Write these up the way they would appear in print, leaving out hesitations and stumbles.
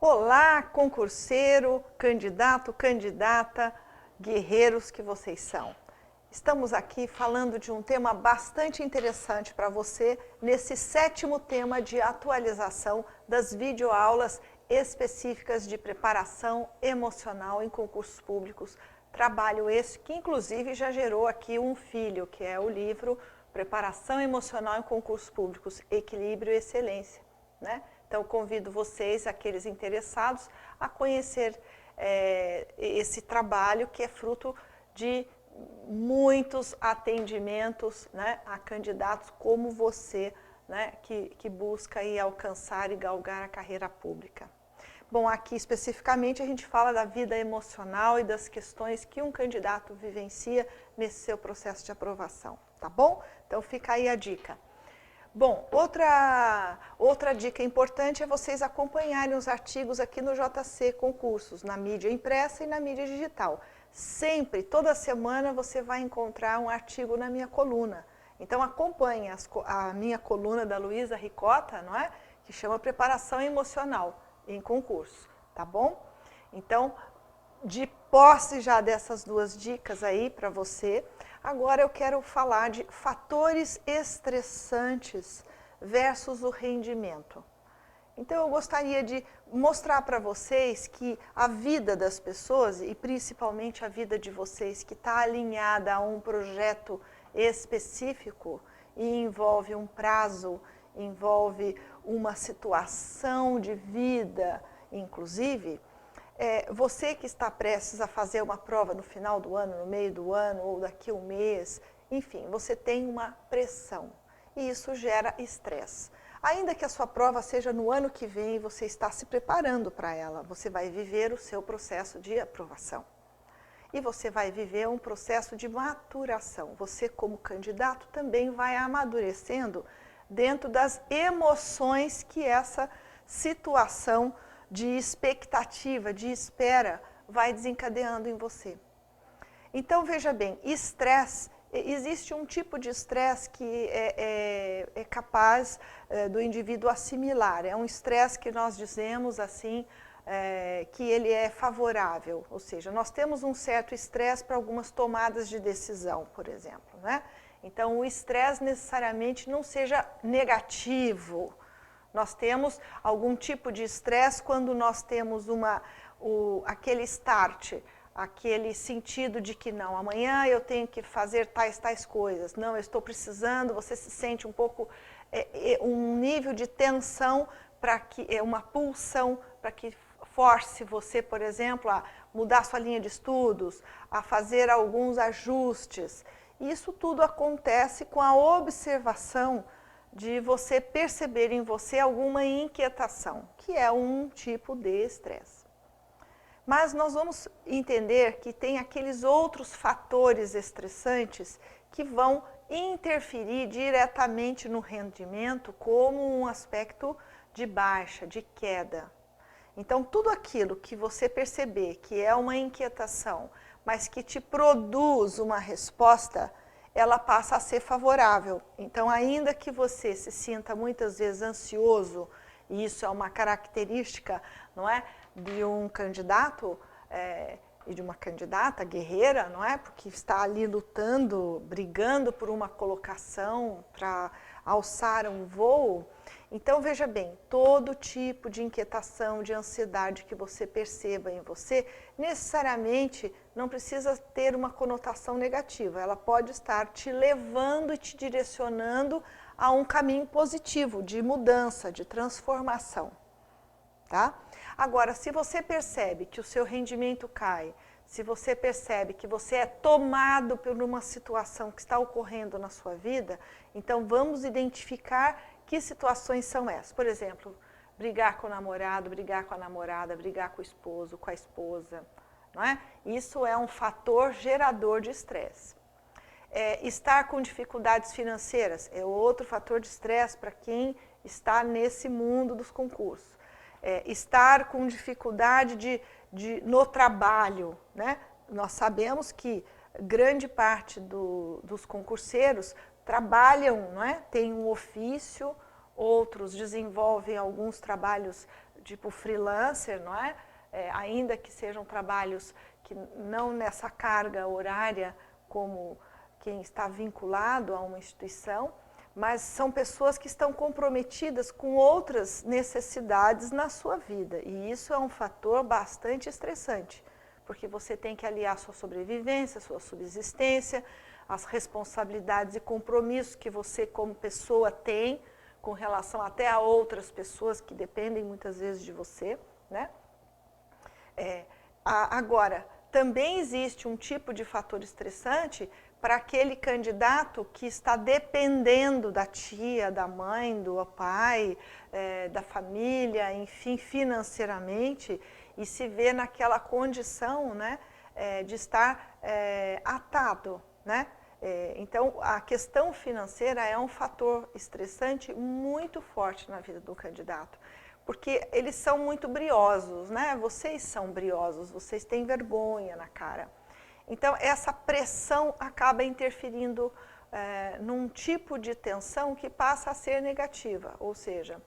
Olá, concurseiro, candidato, candidata, guerreiros que vocês são. Estamos aqui falando de um tema bastante interessante para você nesse 7º tema de atualização das videoaulas específicas de preparação emocional em concursos públicos. Trabalho esse que inclusive já gerou aqui um filho, que é o livro Preparação Emocional em Concursos Públicos, Equilíbrio e Excelência, né? Então, convido vocês, aqueles interessados, a conhecer esse trabalho que é fruto de muitos atendimentos, né, a candidatos como você, né, que busca aí alcançar e galgar a carreira pública. Bom, aqui especificamente a gente fala da vida emocional e das questões que um candidato vivencia nesse seu processo de aprovação, tá bom? Então fica aí a dica. Bom, outra dica importante é vocês acompanharem os artigos aqui no JC Concursos, na mídia impressa e na mídia digital. Sempre, toda semana, você vai encontrar um artigo na minha coluna. Então acompanhe a minha coluna da Luísa Ricota, não é? Que chama Preparação Emocional em Concurso, tá bom? Então, de posse já dessas duas dicas aí para você, agora eu quero falar de fatores estressantes versus o rendimento. Então eu gostaria de mostrar para vocês que a vida das pessoas, e principalmente a vida de vocês que está alinhada a um projeto específico e envolve um prazo, envolve uma situação de vida, inclusive, você que está prestes a fazer uma prova no final do ano, no meio do ano, ou daqui a um mês, enfim, você tem uma pressão e isso gera estresse. Ainda que a sua prova seja no ano que vem, você está se preparando para ela, você vai viver o seu processo de aprovação. E você vai viver um processo de maturação. Você, como candidato, também vai amadurecendo dentro das emoções que essa situação de expectativa, de espera, vai desencadeando em você. Então, veja bem, estresse, existe um tipo de estresse que é capaz do indivíduo assimilar. É um estresse que nós dizemos assim, que ele é favorável. Ou seja, nós temos um certo estresse para algumas tomadas de decisão, por exemplo, né? Então, o estresse necessariamente não seja negativo. Nós temos algum tipo de estresse quando nós temos aquele start, aquele sentido de que não, amanhã eu tenho que fazer tais coisas, não, eu estou precisando, você se sente um pouco, um nível de tensão, uma pulsão para que force você, por exemplo, a mudar sua linha de estudos, a fazer alguns ajustes. Isso tudo acontece com a observação de você perceber em você alguma inquietação, que é um tipo de estresse. Mas nós vamos entender que tem aqueles outros fatores estressantes que vão interferir diretamente no rendimento como um aspecto de baixa, de queda. Então, tudo aquilo que você perceber que é uma inquietação, mas que te produz uma resposta, ela passa a ser favorável. Então, ainda que você se sinta muitas vezes ansioso, e isso é uma característica, não é, de um candidato e de uma candidata guerreira, não é, porque está ali lutando, brigando por uma colocação para alçar um voo. Então, veja bem, todo tipo de inquietação, de ansiedade que você perceba em você, necessariamente não precisa ter uma conotação negativa. Ela pode estar te levando e te direcionando a um caminho positivo, de mudança, de transformação. Tá? Agora, se você percebe que o seu rendimento cai, se você percebe que você é tomado por uma situação que está ocorrendo na sua vida, então vamos identificar que situações são essas. Por exemplo, brigar com o namorado, brigar com a namorada, brigar com o esposo, com a esposa, não é? Isso é um fator gerador de estresse. Estar com dificuldades financeiras é outro fator de estresse para quem está nesse mundo dos concursos. Estar com dificuldade no trabalho, né? Nós sabemos que grande parte dos concurseiros trabalham, não é? Tem um ofício, outros desenvolvem alguns trabalhos tipo freelancer, não é? Ainda que sejam trabalhos que não nessa carga horária como quem está vinculado a uma instituição, mas são pessoas que estão comprometidas com outras necessidades na sua vida. E isso é um fator bastante estressante, porque você tem que aliar a sua sobrevivência, a sua subsistência, as responsabilidades e compromissos que você como pessoa tem com relação até a outras pessoas que dependem muitas vezes de você, né? Agora, também existe um tipo de fator estressante para aquele candidato que está dependendo da tia, da mãe, do pai, da família, enfim, financeiramente, e se vê naquela condição, né, de estar atado, né? Então, a questão financeira é um fator estressante muito forte na vida do candidato, porque eles são muito briosos, né? Vocês são briosos, vocês têm vergonha na cara. Então, essa pressão acaba interferindo num tipo de tensão que passa a ser negativa, ou seja,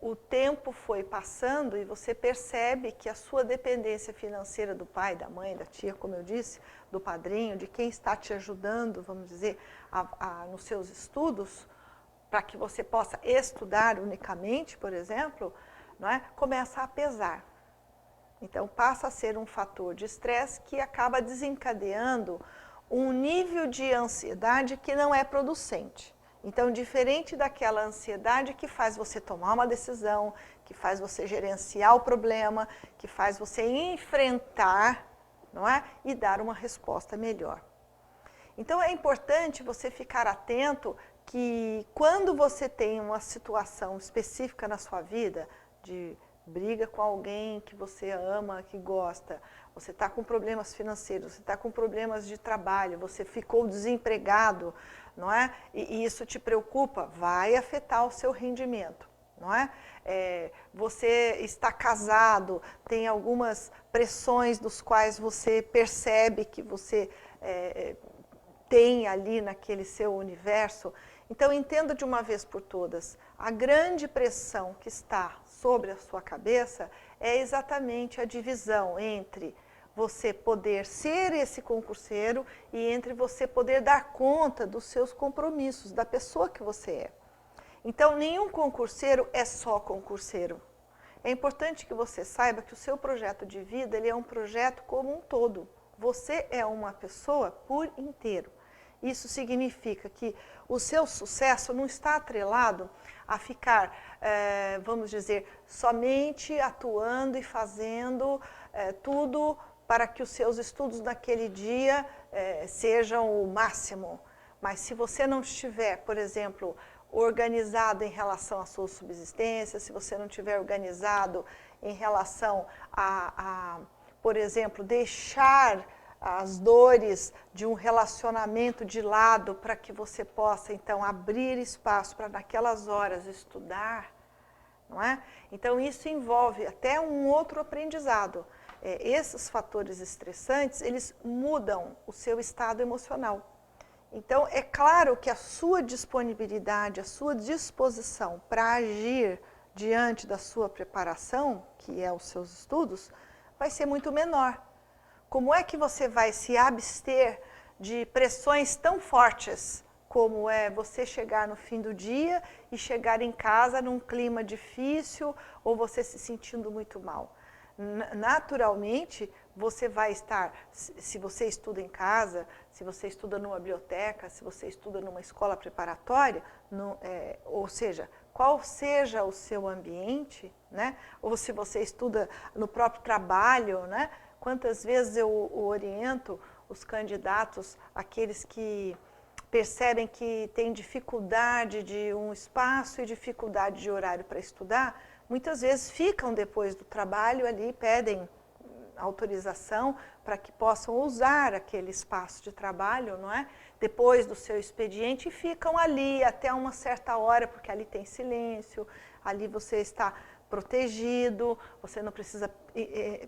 o tempo foi passando e você percebe que a sua dependência financeira do pai, da mãe, da tia, como eu disse, do padrinho, de quem está te ajudando, vamos dizer, nos seus estudos, para que você possa estudar unicamente, por exemplo, não é? Começa a pesar. Então, passa a ser um fator de estresse que acaba desencadeando um nível de ansiedade que não é producente. Então, diferente daquela ansiedade que faz você tomar uma decisão, que faz você gerenciar o problema, que faz você enfrentar, não é? E dar uma resposta melhor. Então, é importante você ficar atento que quando você tem uma situação específica na sua vida, de briga com alguém que você ama, que gosta, você está com problemas financeiros, você está com problemas de trabalho, você ficou desempregado, não é? E isso te preocupa, vai afetar o seu rendimento, não é? Você está casado, tem algumas pressões dos quais você percebe que você tem ali naquele seu universo. Então, entenda de uma vez por todas, a grande pressão que está sobre a sua cabeça é exatamente a divisão entre você poder ser esse concurseiro e entre você poder dar conta dos seus compromissos, da pessoa que você é. Então, nenhum concurseiro é só concurseiro. É importante que você saiba que o seu projeto de vida ele é um projeto como um todo. Você é uma pessoa por inteiro. Isso significa que o seu sucesso não está atrelado a ficar, vamos dizer, somente atuando e fazendo tudo para que os seus estudos naquele dia sejam o máximo. Mas se você não estiver, por exemplo, organizado em relação à sua subsistência, se você não estiver organizado em relação por exemplo, deixar as dores de um relacionamento de lado para que você possa, então, abrir espaço para naquelas horas estudar, não é? Então, isso envolve até um outro aprendizado. Esses fatores estressantes, eles mudam o seu estado emocional. Então, é claro que a sua disponibilidade, a sua disposição para agir diante da sua preparação, que é os seus estudos, vai ser muito menor. Como é que você vai se abster de pressões tão fortes como é você chegar no fim do dia e chegar em casa num clima difícil ou você se sentindo muito mal? Naturalmente, você vai estar, se você estuda em casa, se você estuda numa biblioteca, se você estuda numa escola preparatória, ou seja, qual seja o seu ambiente, né? Ou se você estuda no próprio trabalho, né? Quantas vezes eu oriento os candidatos, aqueles que percebem que têm dificuldade de um espaço e dificuldade de horário para estudar, muitas vezes ficam depois do trabalho ali, pedem autorização para que possam usar aquele espaço de trabalho, não é? Depois do seu expediente e ficam ali até uma certa hora, porque ali tem silêncio, ali você está protegido, você não precisa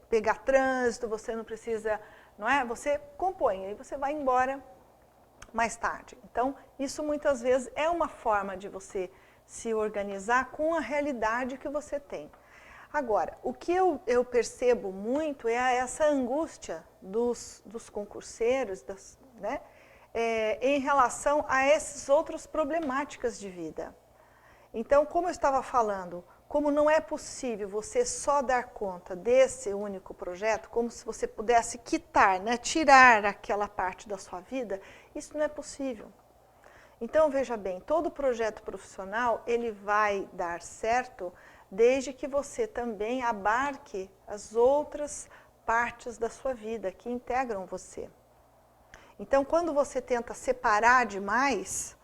pegar trânsito, você não precisa, não é? Você compõe, aí você vai embora mais tarde. Então, isso muitas vezes é uma forma de você se organizar com a realidade que você tem. Agora, o que eu percebo muito é essa angústia dos concurseiros, né, em relação a essas outras problemáticas de vida. Então, como eu estava falando, como não é possível você só dar conta desse único projeto, como se você pudesse quitar, né, tirar aquela parte da sua vida, isso não é possível. Então, veja bem, todo projeto profissional, ele vai dar certo desde que você também abarque as outras partes da sua vida que integram você. Então, quando você tenta separar demais,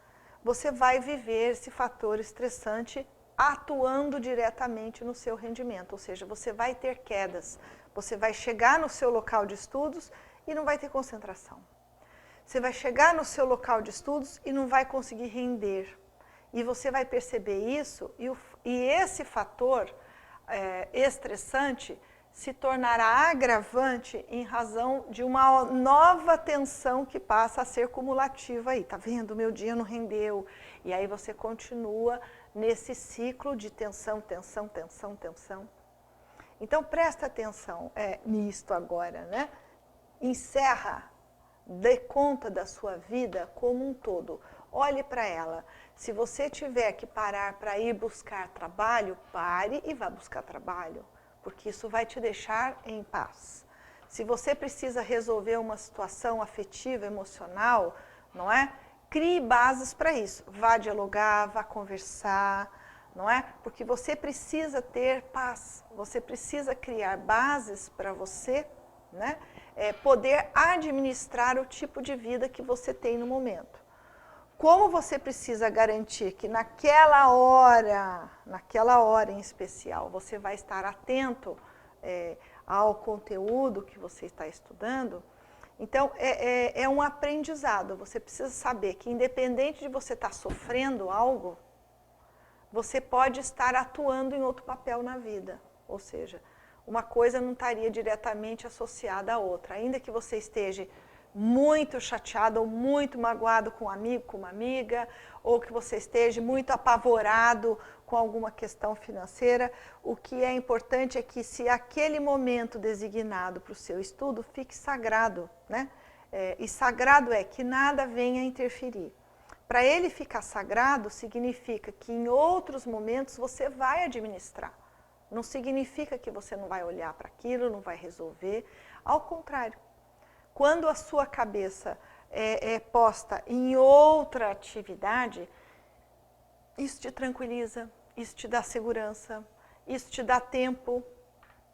você vai viver esse fator estressante atuando diretamente no seu rendimento, ou seja, você vai ter quedas, você vai chegar no seu local de estudos e não vai ter concentração. Você vai chegar no seu local de estudos e não vai conseguir render. E você vai perceber isso e esse fator estressante se tornará agravante em razão de uma nova tensão que passa a ser cumulativa aí. Tá vendo? Meu dia não rendeu. E aí você continua nesse ciclo de tensão, tensão, tensão, tensão. Então presta atenção nisto agora, né? Encerra, dê conta da sua vida como um todo. Olhe para ela. Se você tiver que parar para ir buscar trabalho, pare e vá buscar trabalho, porque isso vai te deixar em paz. Se você precisa resolver uma situação afetiva, emocional, não é? Crie bases para isso. Vá dialogar, vá conversar, não é? Porque você precisa ter paz. Você precisa criar bases para você, né? Poder administrar o tipo de vida que você tem no momento. Como você precisa garantir que naquela hora em especial, você vai estar atento ao conteúdo que você está estudando, então é um aprendizado. Você precisa saber que independente de você estar sofrendo algo, você pode estar atuando em outro papel na vida. Ou seja, uma coisa não estaria diretamente associada à outra. Ainda que você esteja muito chateado ou muito magoado com um amigo, com uma amiga, ou que você esteja muito apavorado com alguma questão financeira, o que é importante é que se aquele momento designado para o seu estudo fique sagrado, né? E sagrado é que nada venha interferir. Para ele ficar sagrado, significa que em outros momentos você vai administrar. Não significa que você não vai olhar para aquilo, não vai resolver. Ao contrário, quando a sua cabeça é posta em outra atividade, isso te tranquiliza, isso te dá segurança, isso te dá tempo,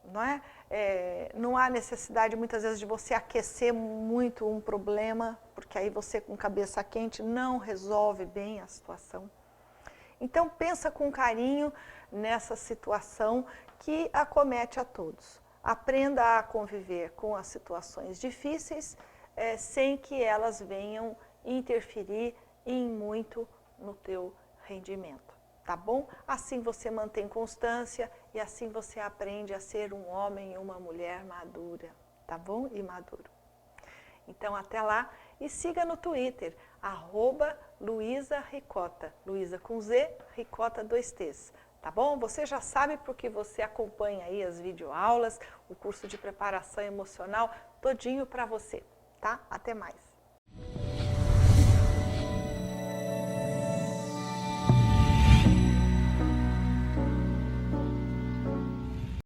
não é? Não há necessidade muitas vezes de você aquecer muito um problema, porque aí você com cabeça quente não resolve bem a situação. Então pensa com carinho nessa situação que acomete a todos. Aprenda a conviver com as situações difíceis sem que elas venham interferir em muito no teu rendimento, tá bom? Assim você mantém constância e assim você aprende a ser um homem e uma mulher madura, tá bom? E maduro. Então até lá e siga no Twitter, @LuizaRicota, Luiza com Z, Ricota 2 T's. Tá bom? Você já sabe porque você acompanha aí as videoaulas, o curso de preparação emocional todinho para você, tá? Até mais.